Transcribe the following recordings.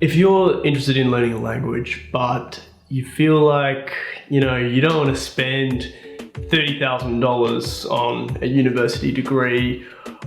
If you're interested in learning a language, but you feel like, you don't want to spend $30,000 on a university degree,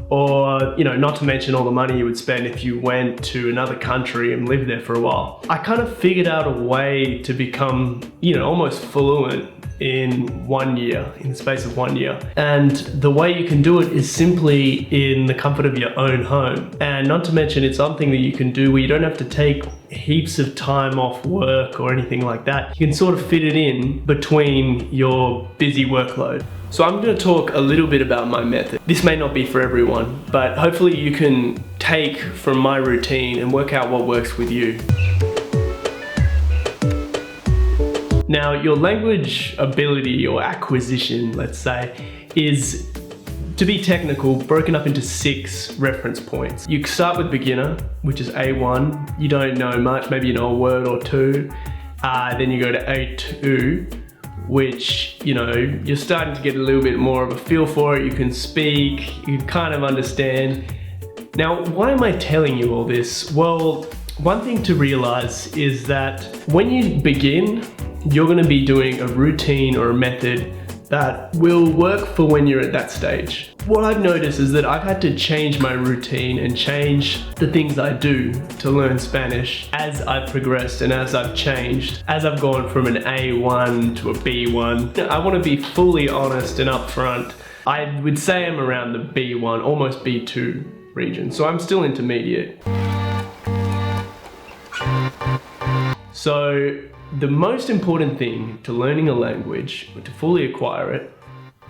or, not to mention all the money you would spend if you went to another country and lived there for a while, I kind of figured out a way to become, almost fluent in 1 year, in the space of 1 year. And the way you can do it is simply in the comfort of your own home. And not to mention, it's something that you can do where you don't have to take heaps of time off work or anything like that. You can sort of fit it in between your busy workload. So I'm going to talk a little bit about my method. This may not be for everyone, but hopefully you can take from my routine and work out what works with you. Now, your language ability or acquisition, let's say, is, to be technical, broken up into 6 reference points. You start with beginner, which is A1. You don't know much, maybe you know a word or two. Then you go to A2, which, you're starting to get a little bit more of a feel for it. You can speak, you can kind of understand. Now, why am I telling you all this? Well, one thing to realize is that when you begin, you're going to be doing a routine or a method that will work for when you're at that stage. What I've noticed is that I've had to change my routine and change the things I do to learn Spanish as I've progressed and as I've changed, as I've gone from an A1 to a B1. I want to be fully honest and upfront. I would say I'm around the B1, almost B2 region, so I'm still intermediate. So the most important thing to learning a language, or to fully acquire it,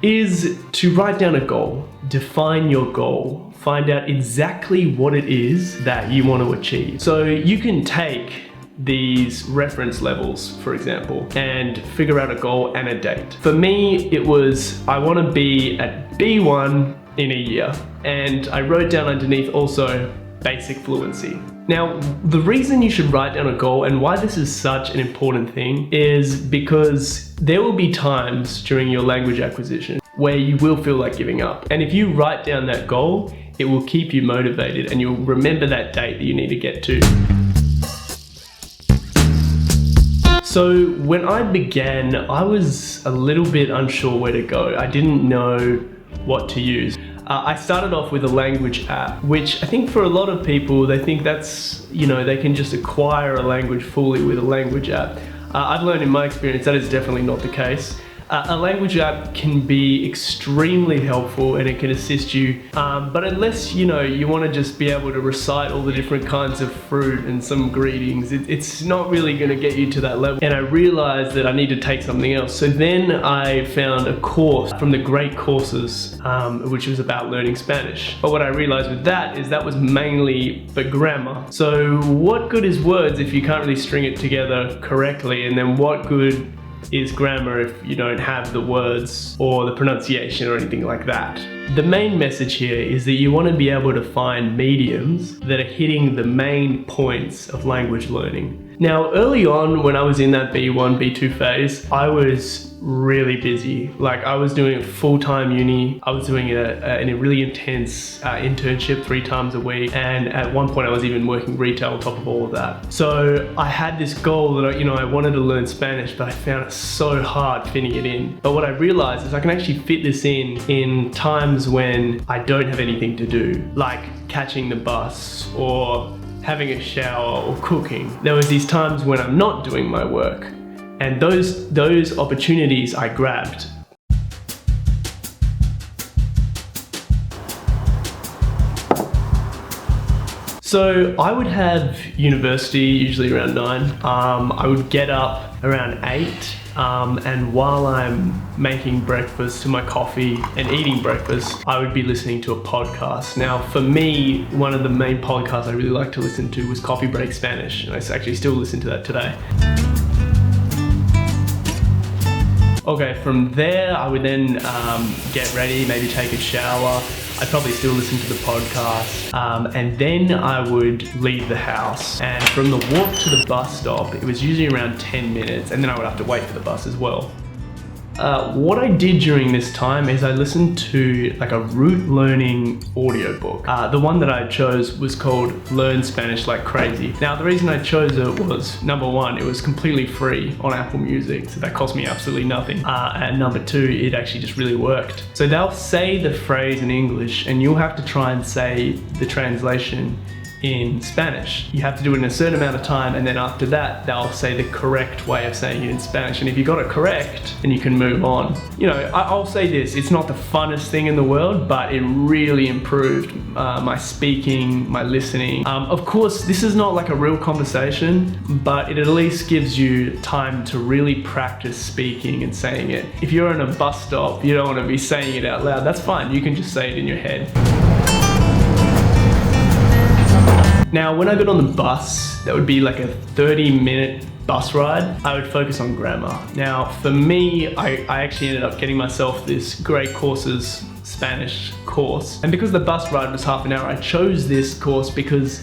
is to write down a goal. Define your goal. Find out exactly what it is that you want to achieve. So you can take these reference levels, for example, and figure out a goal and a date. For me, it was, I want to be at B1 in a year. And I wrote down underneath also basic fluency. Now, the reason you should write down a goal and why this is such an important thing is because there will be times during your language acquisition where you will feel like giving up. And if you write down that goal, it will keep you motivated and you'll remember that date that you need to get to. So when I began, I was a little bit unsure where to go. I didn't know what to use. I started off with a language app, which I think for a lot of people, they think that's, they can just acquire a language fully with a language app. I've learned in my experience that is definitely not the case. A language app can be extremely helpful and it can assist you, but unless you want to just be able to recite all the different kinds of fruit and some greetings, it's not really going to get you to that level. And I realized that I need to take something else. So then I found a course from the Great Courses, which was about learning Spanish. But what I realized with that is that was mainly for grammar. So what good is words if you can't really string it together correctly? And then what good is grammar if you don't have the words or the pronunciation or anything like that? The main message here is that you want to be able to find mediums that are hitting the main points of language learning. Now, early on when I was in that B1, B2 phase, I was really busy. Like, I was doing full-time uni. I was doing a really intense internship 3 times a week. And at one point I was even working retail on top of all of that. So I had this goal that I wanted to learn Spanish, but I found it so hard fitting it in. But what I realized is I can actually fit this in times when I don't have anything to do, like catching the bus or having a shower or cooking. There was these times when I'm not doing my work, and those opportunities I grabbed. So I would have university usually around 9. I would get up around 8, and while I'm making breakfast to my coffee and eating breakfast, I would be listening to a podcast. Now, for me, one of the main podcasts I really liked to listen to was Coffee Break Spanish, and I actually still listen to that today. Okay, from there, I would then get ready, maybe take a shower. I'd probably still listen to the podcast, and then I would leave the house. And from the walk to the bus stop, it was usually around 10 minutes, and then I would have to wait for the bus as well. What I did during this time is I listened to like a root learning audiobook. The one that I chose was called Learn Spanish Like Crazy. Now the reason I chose it was, number one, it was completely free on Apple Music, so that cost me absolutely nothing. And number two, it actually just really worked. So they'll say the phrase in English and you'll have to try and say the translation in Spanish. You have to do it in a certain amount of time, and then after that they'll say the correct way of saying it in Spanish, and if you got it correct then you can move on. You know, I'll say this, it's not the funnest thing in the world, but it really improved my speaking, my listening. Of course this is not like a real conversation, but it at least gives you time to really practice speaking and saying it. If you're in a bus stop, you don't want to be saying it out loud, that's fine, you can just say it in your head. Now, when I got on the bus, that would be like a 30-minute bus ride, I would focus on grammar. Now, for me, I actually ended up getting myself this Great Courses Spanish course. And because the bus ride was half an hour, I chose this course because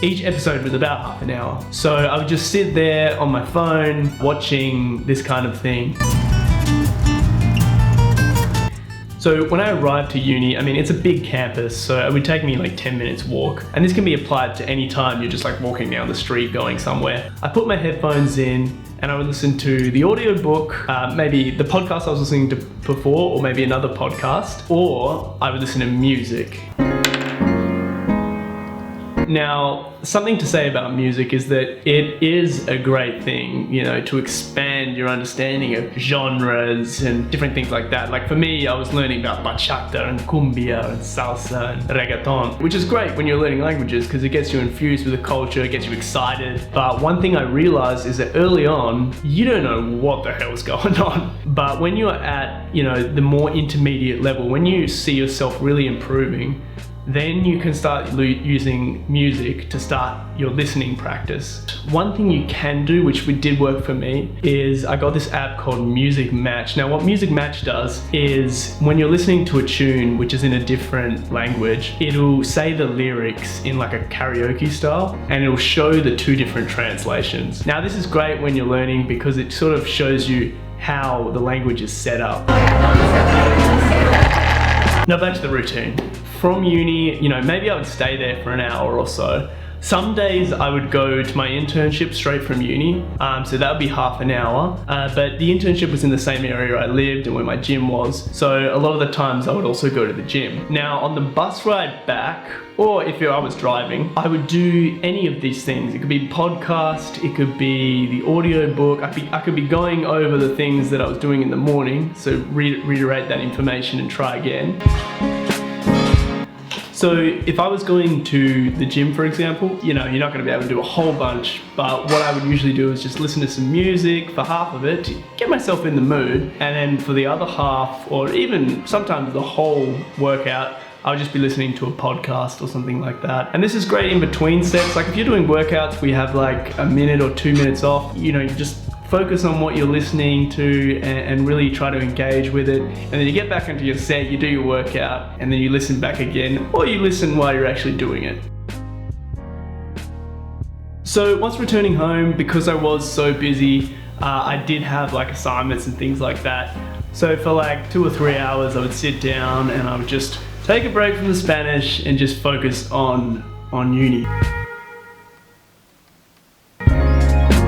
each episode was about half an hour. So I would just sit there on my phone, watching this kind of thing. So when I arrived to uni, I mean, it's a big campus, so it would take me like 10 minutes walk. And this can be applied to any time you're just like walking down the street going somewhere. I put my headphones in and I would listen to the audiobook, maybe the podcast I was listening to before, or maybe another podcast, or I would listen to music. Now, something to say about music is that it is a great thing, you know, to expand your understanding of genres and different things like that. Like for me, I was learning about bachata and cumbia and salsa and reggaeton, which is great when you're learning languages because it gets you infused with the culture, it gets you excited. But one thing I realized is that early on, you don't know what the hell's going on. But when you're at, you know, the more intermediate level, when you see yourself really improving, then you can start using music to start your listening practice. One thing you can do, which did work for me, is I got this app called Music Match. Now what Music Match does is when you're listening to a tune which is in a different language, it'll say the lyrics in like a karaoke style and it'll show the two different translations. Now this is great when you're learning because it sort of shows you how the language is set up. Now back to the routine. From uni, you know, maybe I would stay there for an hour or so. Some days I would go to my internship straight from uni, so that would be half an hour. But the internship was in the same area I lived and where my gym was, so a lot of the times I would also go to the gym. Now on the bus ride back, or if I was driving, I would do any of these things. It could be podcast, it could be the audiobook, I could be going over the things that I was doing in the morning, so reiterate that information and try again. So if I was going to the gym, for example, you know, you're not going to be able to do a whole bunch, but what I would usually do is just listen to some music for half of it to get myself in the mood, and then for the other half, or even sometimes the whole workout, I'll just be listening to a podcast or something like that. And this is great in between sets. Like if you're doing workouts where you have like a minute or 2 minutes off, you know, you just focus on what you're listening to and really try to engage with it. And then you get back into your set, you do your workout, and then you listen back again, or you listen while you're actually doing it. So once returning home, because I was so busy, I did have like assignments and things like that. So for like 2 or 3 hours, I would sit down and I would just take a break from the Spanish and just focus on uni.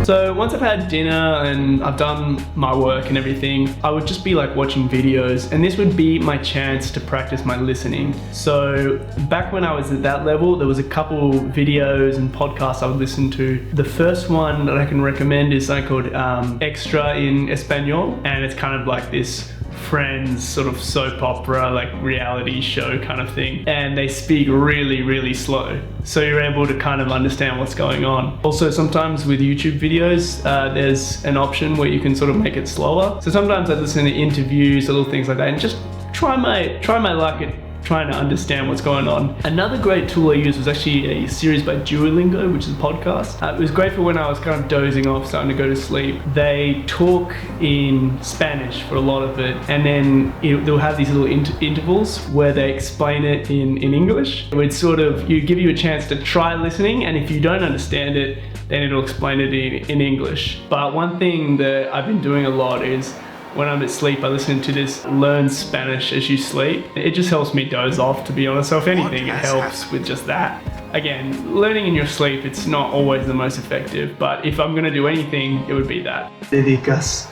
So once I've had dinner and I've done my work and everything, I would just be like watching videos, and this would be my chance to practice my listening. So back when I was at that level, there was a couple videos and podcasts I would listen to. The first one that I can recommend is something called Extra in Español, and it's kind of like this Friends sort of soap opera, like reality show kind of thing, and they speak really, really slow, so you're able to kind of understand what's going on. Also, sometimes with YouTube videos, there's an option where you can sort of make it slower. So sometimes I listen to interviews, little things like that, and just try my luck at trying to understand what's going on. Another great tool I used was actually a series by Duolingo, which is a podcast. It was great for when I was kind of dozing off, starting to go to sleep. They talk in Spanish for a lot of it, and then they'll have these little intervals where they explain it in English. It's sort of, give you a chance to try listening, and if you don't understand it, then it'll explain it in English. But one thing that I've been doing a lot is when I'm asleep, I listen to this Learn Spanish as You Sleep. It just helps me doze off, to be honest. So if anything, it helps with just that. Again, learning in your sleep, it's not always the most effective, but if I'm gonna do anything, it would be that. ¿Dedicas?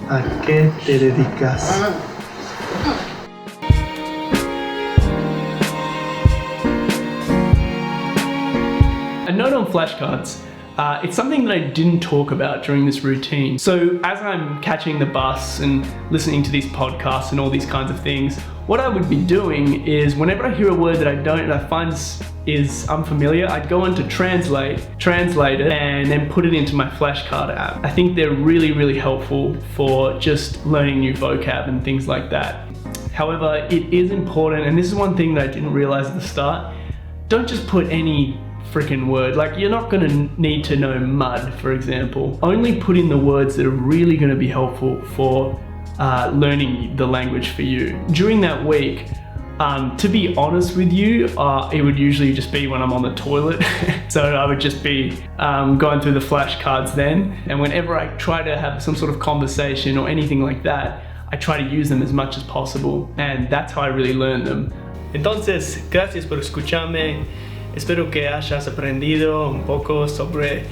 ¿A qué te dedicas? A note on flashcards. It's something that I didn't talk about during this routine. So as I'm catching the bus and listening to these podcasts and all these kinds of things, what I would be doing is whenever I hear a word that I find is unfamiliar, I'd go into translate it, and then put it into my flashcard app. I think they're really, really helpful for just learning new vocab and things like that. However, it is important, and this is one thing that I didn't realize at the start, don't just put any freaking word. Like, you're not going to need to know mud, for example. Only put in the words that are really going to be helpful for learning the language for you. During that week, to be honest with you, it would usually just be when I'm on the toilet. So I would just be going through the flashcards then. And whenever I try to have some sort of conversation or anything like that, I try to use them as much as possible. And that's how I really learn them. Entonces, gracias por escucharme. Espero que hayas aprendido un poco sobre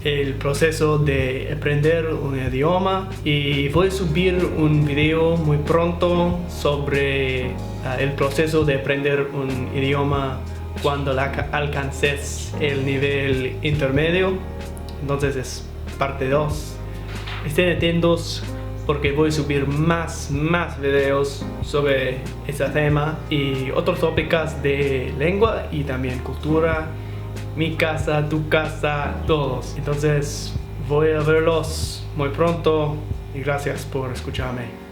el proceso de aprender un idioma, y voy a subir un video muy pronto sobre el proceso de aprender un idioma cuando alcances el nivel intermedio. Entonces es parte 2. Estén atentos porque voy a subir más videos sobre este tema y otros tópicos de lengua y también cultura, mi casa, tu casa, todos. Entonces voy a verlos muy pronto y gracias por escucharme.